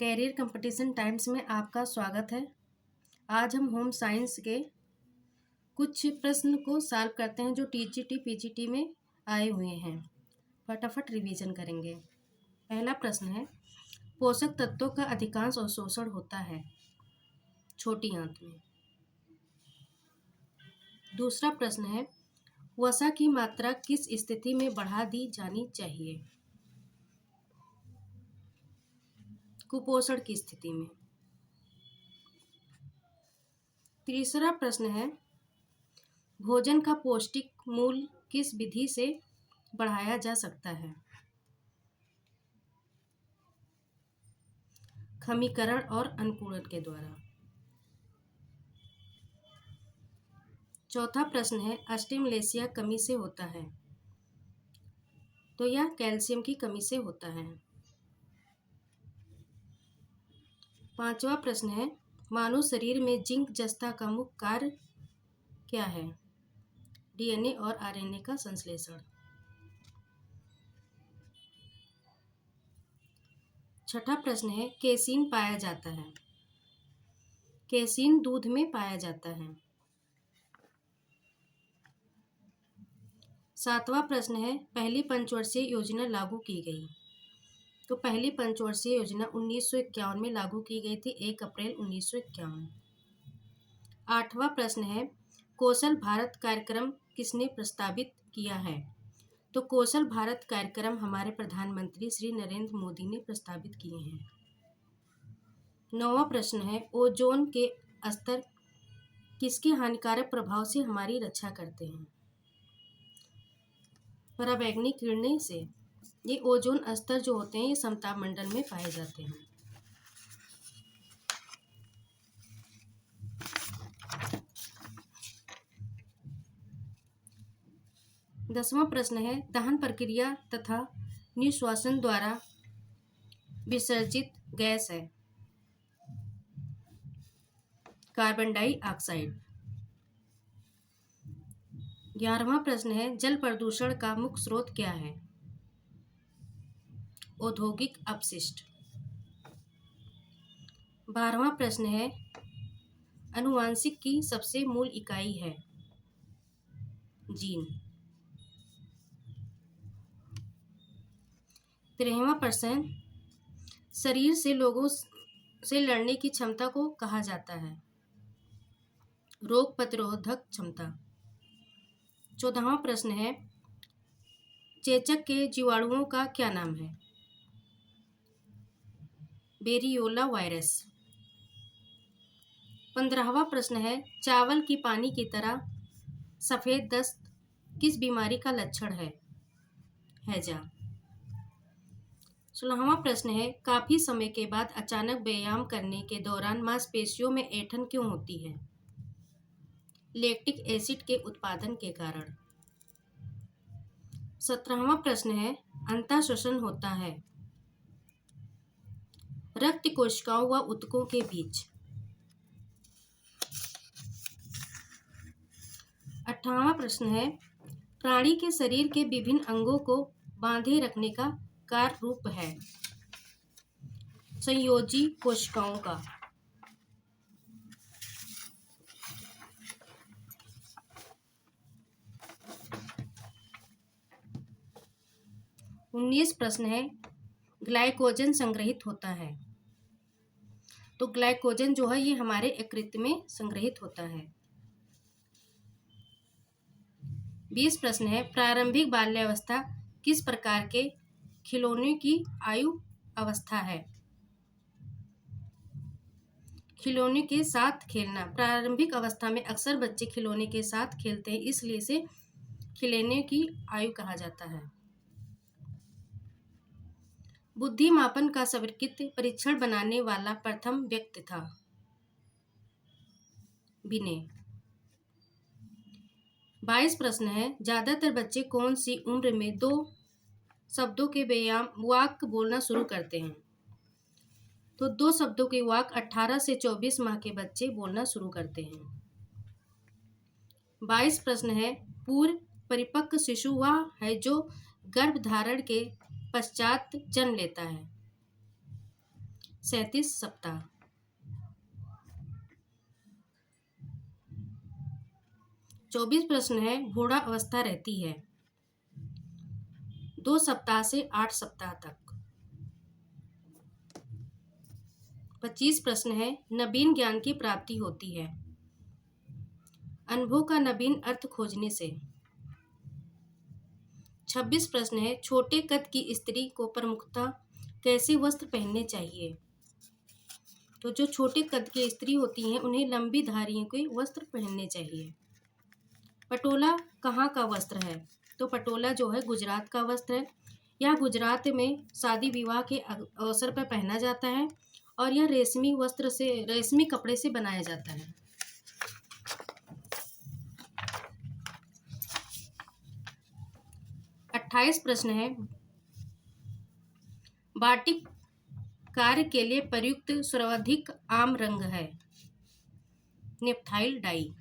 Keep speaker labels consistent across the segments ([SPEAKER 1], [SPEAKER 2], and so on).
[SPEAKER 1] Career competition times में आपका स्वागत है। आज हम होम साइंस के कुछ प्रश्न को सॉल्व करते हैं जो टीजीटी पीजीटी में आए हुए हैं। फटाफट रिवीजन करेंगे। पहला प्रश्न है, पोषक तत्वों का अधिकांश अवशोषण होता है छोटी आंत में। दूसरा प्रश्न है, वसा की मात्रा किस स्थिति में बढ़ा दी जानी चाहिए? कुपोषण की स्थिति में। तीसरा प्रश्न है, भोजन का पौष्टिक मूल्य किस विधि से बढ़ाया जा सकता है? खमीकरण और अंकुरण के द्वारा। चौथा प्रश्न है, अस्टिमलेशिया कमी से होता है, तो यह कैल्शियम की कमी से होता है। पांचवा प्रश्न है, मानव शरीर में जिंक जस्ता का मुख्य कार्य क्या है? डीएनए और आरएनए का संश्लेषण। छठा प्रश्न है, केसीन पाया जाता है। केसीन दूध में पाया जाता है। सातवां प्रश्न है, पहली पंचवर्षीय योजना लागू की गई, तो पहली पंचवर्षीय योजना 1951 में लागू की गई थी, 1 अप्रैल 1951। आठवां प्रश्न है, कौशल भारत कार्यक्रम किसने प्रस्तावित किया है? तो कौशल भारत कार्यक्रम हमारे प्रधानमंत्री श्री नरेंद्र मोदी ने प्रस्तावित किए हैं। नौवां प्रश्न है, ओजोन के स्तर किसके हानिकारक प्रभाव से हमारी रक्षा करते हैं? पराबैंगनी किरणें से। ये ओजोन स्तर जो होते हैं ये समताप मंडल में पाए जाते हैं। दसवां प्रश्न है, दहन प्रक्रिया तथा निश्वासन द्वारा विसर्जित गैस है कार्बन डाइऑक्साइड। 11वां प्रश्न है, जल प्रदूषण का मुख्य स्रोत क्या है? औद्योगिक अपशिष्ट। 12वां प्रश्न है, आनुवांशिक की सबसे मूल इकाई है जीन। 13वां प्रश्न, शरीर से लोगों से लड़ने की क्षमता को कहा जाता है रोग प्रतिरोधक क्षमता। 14वां प्रश्न है, चेचक के जीवाणुओं का क्या नाम है? Variola virus. 15वां प्रश्न है, चावल की पानी की तरह सफेद दस्त किस बीमारी का लक्षण है? हैजा। 16वां प्रश्न है, काफी समय के बाद अचानक व्यायाम करने के दौरान मांसपेशियों में ऐंठन क्यों होती है? लैक्टिक एसिड के उत्पादन के कारण। 17वां प्रश्न है, अंतः श्वसन होता है रक्त कोशिकाओं व ऊतकों के बीच। 18वां प्रश्न है, प्राणी के शरीर के विभिन्न अंगों को बांधे रखने का कार्य रूप है संयोजी कोशिकाओं का। 19 प्रश्न है, ग्लाइकोजन संग्रहित होता है, तो ग्लाइकोजन जो है ये हमारे यकृत में संग्रहित होता है। 20 प्रश्न है, प्रारंभिक बाल्यावस्था किस प्रकार के खिलौने की आयु अवस्था है? खिलौने के साथ खेलना। प्रारंभिक अवस्था में अक्सर बच्चे खिलौने के साथ खेलते हैं, इसलिए इसे खिलौने की आयु कहा जाता है। बुद्धि मापन का स्वीकृत परीक्षण बनाने वाला प्रथम व्यक्ति था बिने। 22 प्रश्न है, ज्यादातर बच्चे कौन सी उम्र में 2 शब्दों के वाक्य बोलना शुरू करते हैं? तो 2 शब्दों के वाक्य 18 से 24 माह के बच्चे बोलना शुरू करते हैं। 22 प्रश्न है, पूर्व परिपक्व शिशु वह है जो गर्भधारण के पश्चात जन्म लेता है। 37 सप्ताह। 24 प्रश्न है, भ्रूण अवस्था रहती है 2 सप्ताह से 8 सप्ताह तक। 25 प्रश्न है, नवीन ज्ञान की प्राप्ति होती है अनुभव का नवीन अर्थ खोजने से। 26 प्रश्न है, छोटे कद की स्त्री को प्रमुखता कैसे वस्त्र पहनने चाहिए। तो जो छोटे कद की स्त्री होती हैं उन्हें लंबी धारियों के वस्त्र पहनने चाहिए। पटोला कहाँ का वस्त्र है। तो पटोला जो है गुजरात का वस्त्र है। यह गुजरात में शादी विवाह के अवसर पर पहना जाता है और यह रेशमी कपड़े से बनाया जाता है। अट्ठाईस प्रश्न है, बाटिक कार्य के लिए प्रयुक्त सर्वाधिक आम रंग है नेप्थाइल डाई।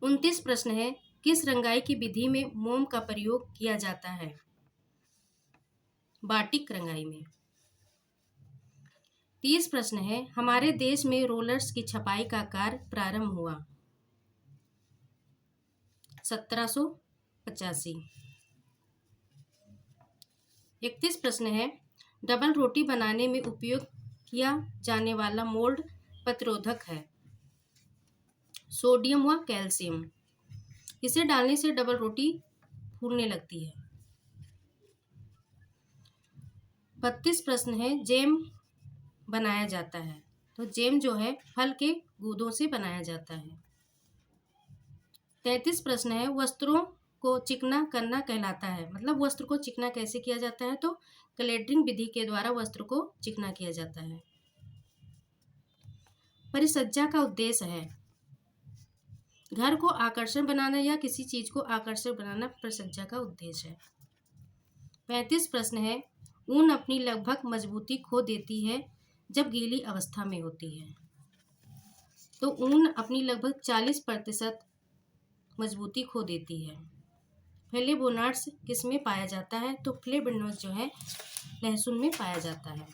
[SPEAKER 1] 29 प्रश्न है, किस रंगाई की विधि में मोम का प्रयोग किया जाता है। बाटिक रंगाई में। 30 प्रश्न है, हमारे देश में रोलर्स की छपाई का कार्य प्रारंभ हुआ 1785। 31 प्रश्न है, डबल रोटी बनाने में उपयोग किया जाने वाला मोल्ड प्रतिरोधक है सोडियम व कैल्शियम। इसे डालने से डबल रोटी फूलने लगती है। 32 प्रश्न है, जैम बनाया जाता है। तो जैम जो है फल के गूदों से बनाया जाता है। 33 प्रश्न है, वस्त्रों को चिकना करना कहलाता है। मतलब वस्त्र को चिकना कैसे किया जाता है। तो क्लेड्रिंग विधि के द्वारा वस्त्र को चिकना किया जाता है। परिसज्जा का उद्देश्य है घर को आकर्षण बनाना या किसी चीज को आकर्षक बनाना परिसज्जा का उद्देश्य है। 35 प्रश्न है, ऊन अपनी लगभग मजबूती खो देती है जब गीली अवस्था में होती है। तो ऊन अपनी लगभग 40% मजबूती खो देती है। फ्लेवोनॉइड्स किस में पाया जाता है। तो फ्लेवोनॉइड्स जो है लहसुन में पाया जाता है।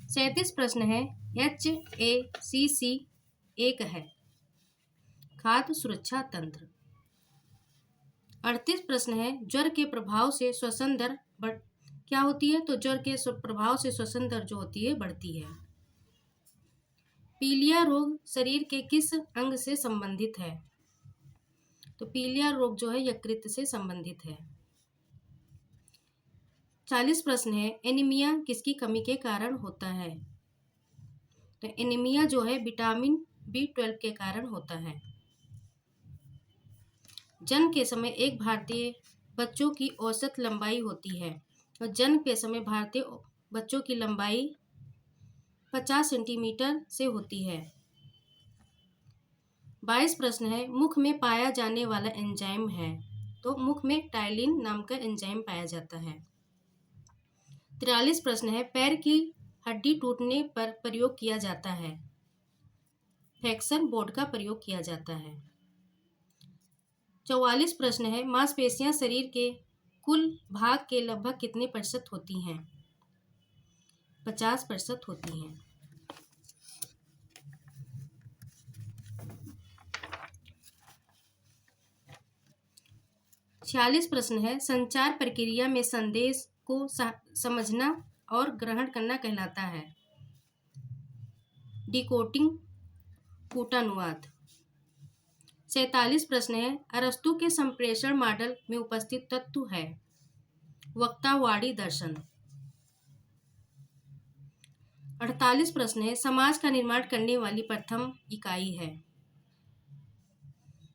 [SPEAKER 1] सैंतीस प्रश्न है, HACC एक है खाद्य सुरक्षा तंत्र। 38 प्रश्न है, ज्वर के प्रभाव से श्वसन दर क्या होती है। तो ज्वर के प्रभाव से श्वसन दर जो होती है बढ़ती है। पीलिया रोग शरीर के किस अंग से संबंधित है। तो पीलिया रोग जो है यकृत से संबंधित है। 40 प्रश्न है, एनीमिया किसकी कमी के कारण होता है। तो एनीमिया जो है विटामिन B12 के कारण होता है। जन्म के समय एक भारतीय बच्चों की औसत लंबाई होती है। और जन्म के समय भारतीय बच्चों की लंबाई 50 सेंटीमीटर से होती है। 22 प्रश्न है, मुख में पाया जाने वाला एंजाइम है। तो मुख में टाइलिन नाम का एंजाइम पाया जाता है। 43 प्रश्न है, पैर की हड्डी टूटने पर प्रयोग किया जाता है। फ्लेक्सर बोर्ड का प्रयोग किया जाता है। 44 प्रश्न है, मांसपेशियां शरीर के कुल भाग के लगभग कितने प्रतिशत होती हैं। 50% होती हैं। 46 प्रश्न है, संचार प्रक्रिया में संदेश को समझना और ग्रहण करना कहलाता है डिकोडिंग कूटानुवाद। 47 प्रश्न है, अरस्तु के संप्रेषण मॉडल में उपस्थित तत्व है वक्तावाणी दर्शन। 48 प्रश्न है, समाज का निर्माण करने वाली प्रथम इकाई है।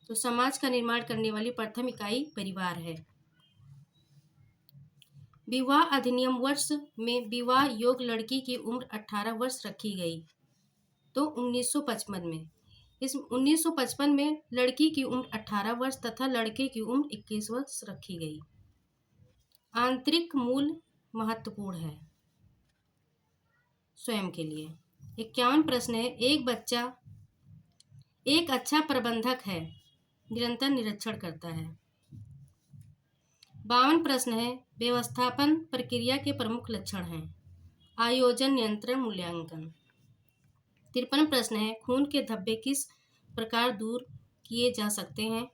[SPEAKER 1] तो समाज का निर्माण करने वाली प्रथम इकाई परिवार है। विवाह अधिनियम वर्ष में विवाह योग्य लड़की की उम्र 18 वर्ष रखी गई। तो 1955 में 1955 में लड़की की उम्र 18 वर्ष तथा लड़के की उम्र 21 वर्ष रखी गई। आंतरिक मूल महत्वपूर्ण है स्वयं के लिए। 51 प्रश्न है, एक बच्चा एक अच्छा प्रबंधक है निरंतर निरीक्षण करता है। 52 प्रश्न है, व्यवस्थापन प्रक्रिया के प्रमुख लक्षण हैं। आयोजन, नियंत्रण, मूल्यांकन। 53 प्रश्न है, खून के धब्बे किस प्रकार दूर किए जा सकते हैं।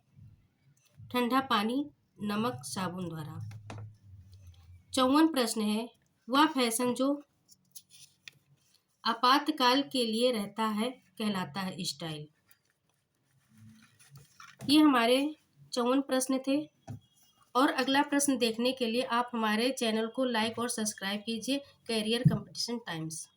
[SPEAKER 1] ठंडा पानी, नमक, साबुन द्वारा। 54 प्रश्न है, वह फैशन जो आपातकाल के लिए रहता है कहलाता है स्टाइल। ये हमारे 54 प्रश्न थे। और अगला प्रश्न देखने के लिए आप हमारे चैनल को लाइक और सब्सक्राइब कीजिए, कैरियर कंपटीशन टाइम्स।